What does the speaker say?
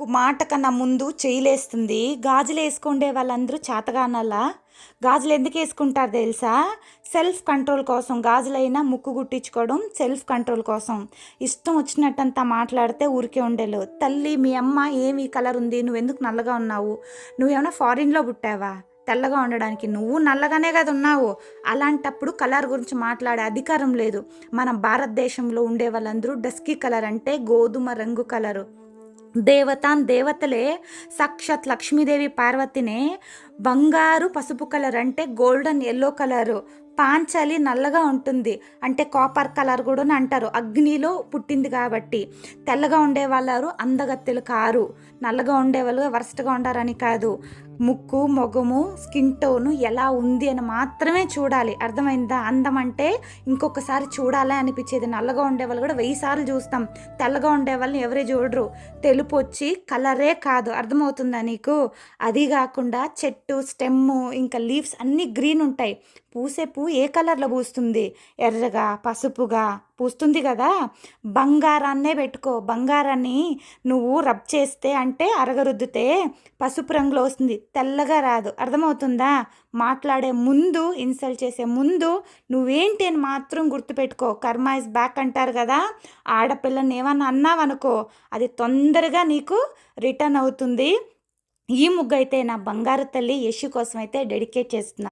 మాట కన్నా ముందు చెయ్యిలేస్తుంది. గాజులేసుకుండే వాళ్ళందరూ చేతగానోళ్ళా? గాజులు ఎందుకు వేసుకుంటారు తెలుసా? సెల్ఫ్ కంట్రోల్ కోసం. గాజులైనా ముక్కు గుట్టించుకోవడం సెల్ఫ్ కంట్రోల్ కోసం. ఇష్టం వచ్చినట్టంతా మాట్లాడితే ఊరికే ఉండేలు. తల్లి మీ అమ్మ ఏమి కలర్ ఉంది, నువ్వెందుకు నల్లగా ఉన్నావు, నువ్వేమైనా ఫారిన్లో పుట్టావా తెల్లగా ఉండడానికి? నువ్వు నల్లగానే కదా ఉన్నావు. అలాంటప్పుడు కలర్ గురించి మాట్లాడే అధికారం లేదు. మన భారతదేశంలో ఉండే వాళ్ళందరూ డస్కీ కలర్ అంటే గోధుమ రంగు కలరు. దేవతలే సాక్షాత్ లక్ష్మీదేవి పార్వతినే బంగారు పసుపు కలర్ అంటే గోల్డెన్ ఎల్లో కలరు. పాంచాలి నల్లగా ఉంటుంది అంటే కాపర్ కలర్ కూడా అంటారు, అగ్నిలో పుట్టింది కాబట్టి. తెల్లగా ఉండేవాళ్ళు అందగత్తెలు కారు, నల్లగా ఉండేవాళ్ళు వరస్ట్గా ఉండారని కాదు. ముక్కు మొగము స్కిన్ టోను ఎలా ఉంది అని మాత్రమే చూడాలి, అర్థమైందా? అందం అంటే ఇంకొకసారి చూడాలి అనిపించేది. నల్లగా ఉండేవాళ్ళు కూడా 1000 సార్లు చూస్తాం, తెల్లగా ఉండేవాళ్ళని ఎవరే చూడరు. తెలుపు వచ్చి కలరే కాదు, అర్థమవుతుందా నీకు? అది కాకుండా చెట్టు స్టెమ్ము ఇంకా లీవ్స్ అన్నీ గ్రీన్ ఉంటాయి. పూసే పువ్వు ఏ కలర్లో పూస్తుంది? ఎర్రగా పసుపుగా పూస్తుంది కదా. బంగారాన్నే పెట్టుకో. బంగారాన్ని నువ్వు రబ్ చేస్తే అంటే అరగరుద్దితే పసుపు రంగులో వస్తుంది, తెల్లగా రాదు, అర్థమవుతుందా? మాట్లాడే ముందు, ఇన్సల్ట్ చేసే ముందు నువ్వేంటి అని మాత్రం గుర్తుపెట్టుకో. కర్మ ఇస్ బ్యాక్ అంటారు కదా. ఆడపిల్లని ఏమన్నా అన్నావనుకో అది తొందరగా నీకు రిటర్న్ అవుతుంది. ఈ ముగ్గు అయితే నా బంగారు తల్లి యశు కోసం అయితే డెడికేట్ చేస్తున్నా.